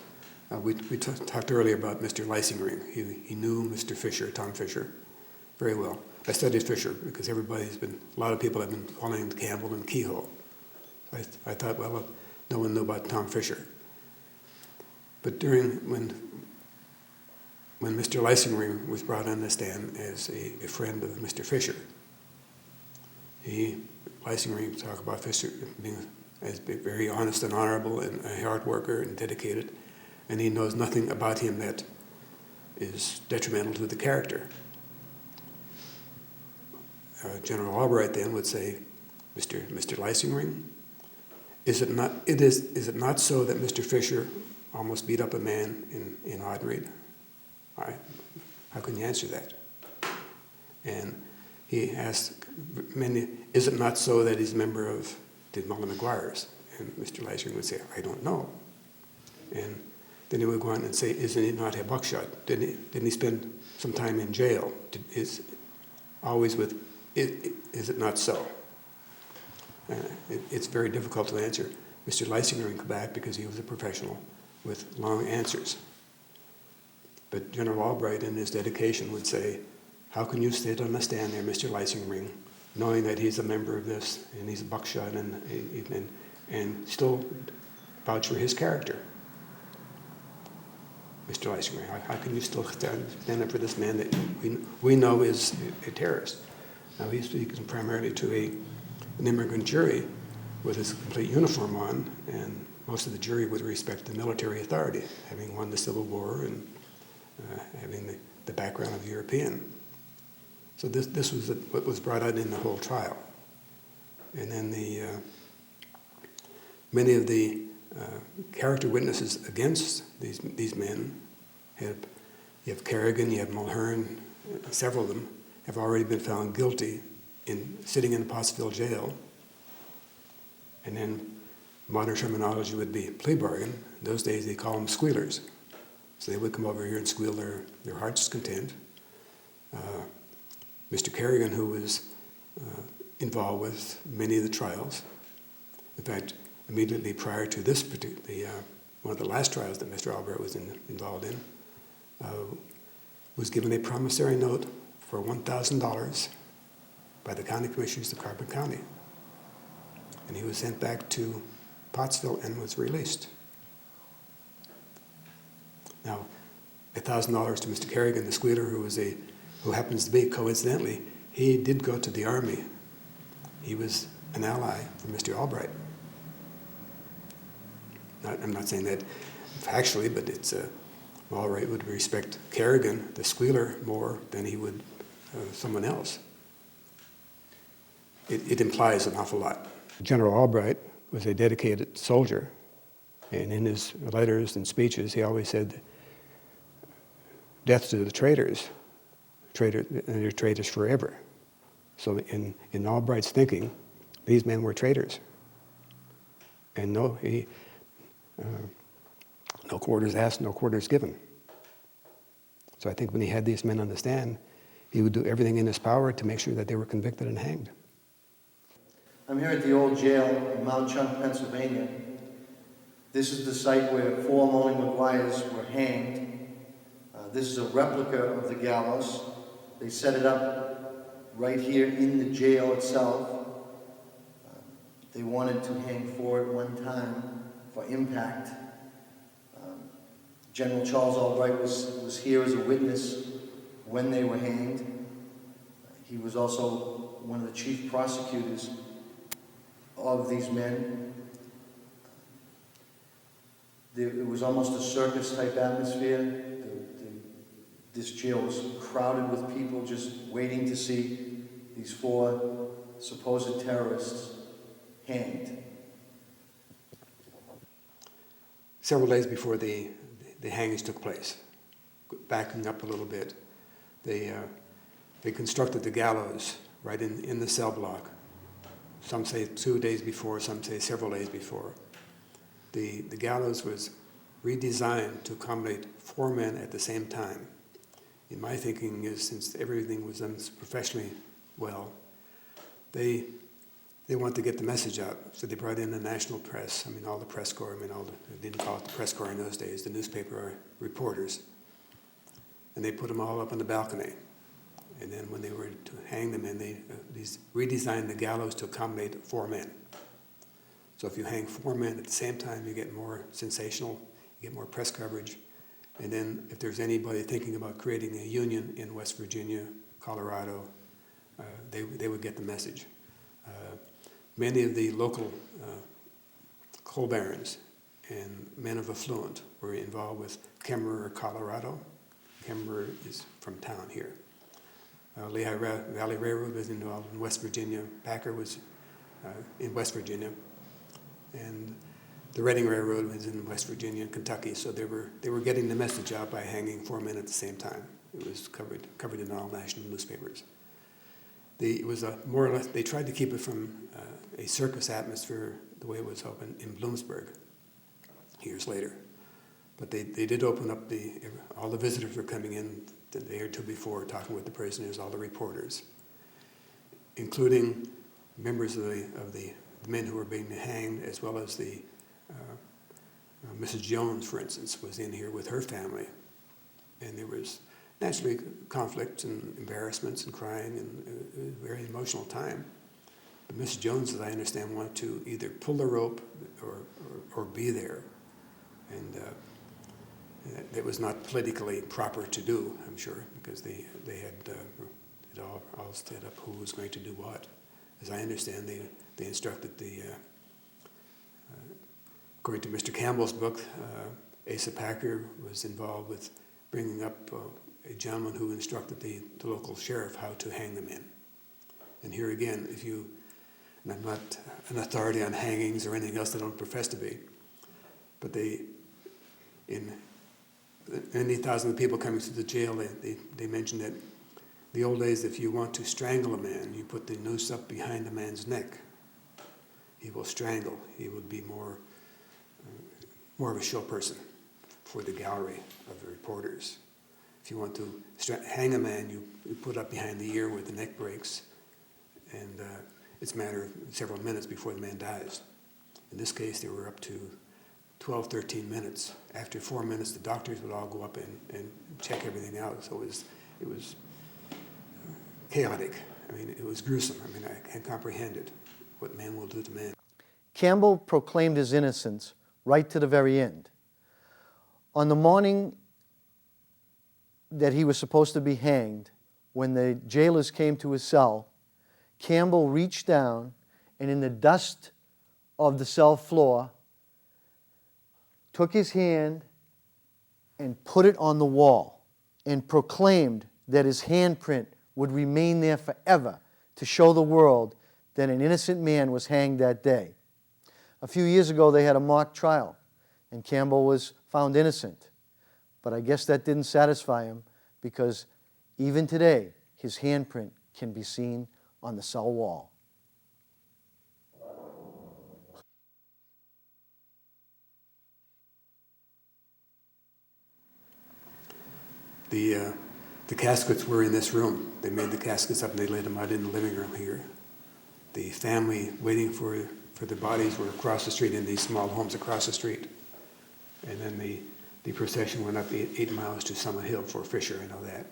we talked earlier about Mr. Leisingring. He knew Mr. Fisher, Tom Fisher, very well. I studied Fisher because a lot of people have been calling him Campbell and Kehoe. I thought, well, no one knew about Tom Fisher. But when Mr. Leisingring was brought on the stand as a friend of Mr. Fisher, Leisingring talked about Fisher being very honest and honorable and a hard worker and dedicated, and he knows nothing about him that is detrimental to the character. General Albright then would say, Mr. Leisingring, is it not so that Mr. Fisher almost beat up a man in Audenried? How can you answer that? And he asked is it not so that he's a member of the Mullen-Maguires? And Mr. Leisingring would say, I don't know. And then he would go on and say, isn't he not a buckshot? Didn't he spend some time in jail? Is it not so? It's very difficult to answer. Mr. Leisingring came back because he was a professional with long answers. But General Albright, in his dedication, would say, how can you sit on the stand there, Mr. Leisingring, knowing that he's a member of this and he's a buckshot and still vouch for his character. Mr. Leisinger, how can you still stand up for this man that we know is a terrorist? Now he's speaking primarily to an immigrant jury with his complete uniform on, and most of the jury would respect the military authority, having won the Civil War and having the background of European. So this was what was brought out in the whole trial. And then many of the character witnesses against these men, you have Kerrigan, you have Mulhern, several of them have already been found guilty in sitting in the Pottsville jail. And then modern terminology would be plea bargain. In those days they call them squealers. So they would come over here and squeal their heart's content. Mr. Kerrigan, who was involved with many of the trials, in fact, immediately prior to this particular, one of the last trials that Mr. Albright was involved in, was given a promissory note for $1,000 by the county commissioners of Carbon County. And he was sent back to Pottsville and was released. Now, $1,000 to Mr. Kerrigan, the squealer, who happens to be, coincidentally, he did go to the Army. He was an ally for Mr. Albright. I'm not saying that factually, but it's Albright would respect Kerrigan, the squealer, more than he would someone else. It implies an awful lot. General Albright was a dedicated soldier, and in his letters and speeches, he always said, "Death to the traitors, they're traitors forever." So in Albright's thinking, these men were traitors. And no quarters asked, no quarters given. So I think when he had these men on the stand, he would do everything in his power to make sure that they were convicted and hanged.
I'm here at the old jail in Mount Chunk, Pennsylvania. This is the site where 4 Moaning Maguires were hanged. This is a replica of the gallows. They set it up right here in the jail itself. They wanted to hang 4 at one time for impact. General Charles Albright was here as a witness when they were hanged. He was also one of the chief prosecutors of these men. It was almost a circus-type atmosphere. This jail was crowded with people just waiting to see these 4 supposed terrorists hanged.
Several days before the hangings took place, backing up a little bit, they constructed the gallows right in the cell block. Some say 2 days before, some say several days before. The gallows was redesigned to accommodate 4 men at the same time. In my thinking is, since everything was done professionally well, they wanted to get the message out. So they brought in the national press, all the press corps, they didn't call it the press corps in those days, the newspaper reporters. And they put them all up on the balcony. And then when they were to hang them in, they redesigned the gallows to accommodate 4 men. So if you hang 4 men at the same time, you get more sensational, you get more press coverage. And then if there's anybody thinking about creating a union in West Virginia, Colorado, they would get the message. Many of the local coal barons and men of affluence were involved with Kemmerer, Colorado. Kemmerer is from town here. Lehigh Valley Railroad was involved in West Virginia. Packer was in West Virginia. And the Reading Railroad was in West Virginia and Kentucky, so they were getting the message out by hanging 4 men at the same time. It was covered in all national newspapers. It was more or less, they tried to keep it from a circus atmosphere the way it was open in Bloomsburg years later. But they did open up all the visitors were coming in the day or two before, talking with the prisoners, all the reporters, including members of the men who were being hanged, as well as Mrs. Jones, for instance, was in here with her family. And there was naturally conflicts and embarrassments and crying, and it was a very emotional time. But Mrs. Jones, as I understand, wanted to either pull the rope or be there. And it was not politically proper to do, I'm sure, because they had it all set up who was going to do what. As I understand, they instructed according to Mr. Campbell's book, Asa Packer was involved with bringing up a gentleman who instructed the local sheriff how to hang the men. And here again, and I'm not an authority on hangings or anything else, I don't profess to be, but in many thousands of people coming through the jail, they mentioned that the old days, if you want to strangle a man, you put the noose up behind the man's neck. He will strangle. He would be more of a show person for the gallery of the reporters. If you want to hang a man, you put up behind the ear where the neck breaks, and it's a matter of several minutes before the man dies. In this case, they were up to 12, 13 minutes. After 4 minutes, the doctors would all go up and check everything out. So it was chaotic. I mean, it was gruesome. I mean, I can't comprehend it, what man will do to man.
Campbell proclaimed his innocence right to the very end. On the morning that he was supposed to be hanged, when the jailers came to his cell, Campbell reached down and in the dust of the cell floor took his hand and put it on the wall and proclaimed that his handprint would remain there forever to show the world that an innocent man was hanged that day. A few years ago, they had a mock trial, and Campbell was found innocent. But I guess that didn't satisfy him, because even today, his handprint can be seen on the cell wall.
The caskets were in this room. They made the caskets up and they laid them out in the living room here. The family waiting for the bodies were across the street in these small homes across the street. And then the procession went up 8 miles to Summit Hill for Fisher, I know that.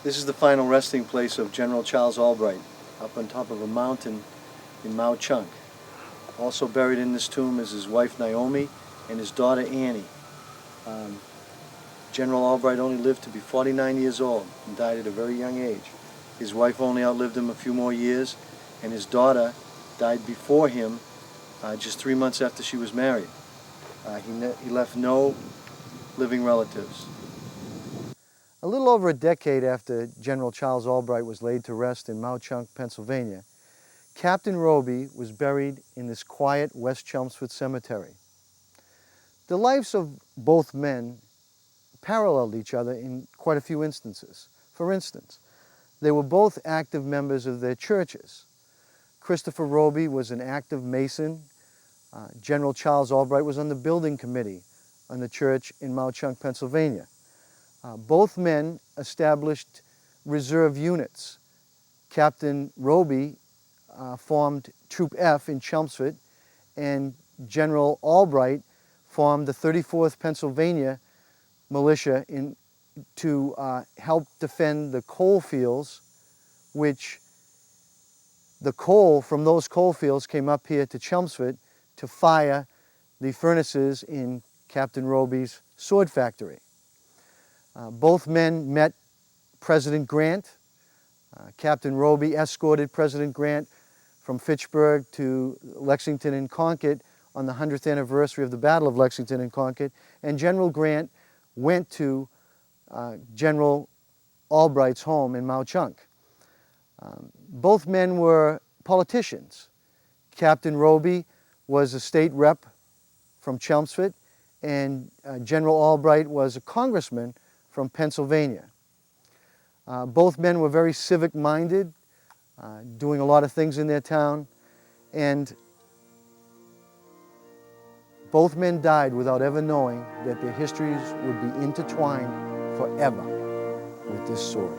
This is the final resting place of General Charles Albright, up on top of a mountain in Mao Chunk. Also buried in this tomb is his wife Naomi and his daughter Annie. General Albright only lived to be 49 years old and died at a very young age. His wife only outlived him a few more years, and his daughter died before him, just 3 months after she was married. He left no living relatives. A little over a decade after General Charles Albright was laid to rest in Mao Chunk, Pennsylvania, Captain Roby was buried in this quiet West Chelmsford cemetery. The lives of both men paralleled each other in quite a few instances. For instance, they were both active members of their churches. Christopher Roby was an active Mason. General Charles Albright was on the building committee on the church in Mao Chunk, Pennsylvania. Both men established reserve units. Captain Roby formed Troop F in Chelmsford, and General Albright formed the 34th Pennsylvania militia to help defend the coal fields, which the coal from those coal fields came up here to Chelmsford to fire the furnaces in Captain Roby's sword factory. Both men met President Grant. Captain Roby escorted President Grant from Fitchburg to Lexington and Concord on the 100th anniversary of the Battle of Lexington and Concord, and General Grant went to General Albright's home in Mao Chunk. Both men were politicians. Captain Roby was a state rep from Chelmsford, and General Albright was a congressman from Pennsylvania. Both men were very civic-minded, doing a lot of things in their town, and both men died without ever knowing that their histories would be intertwined forever with this sword.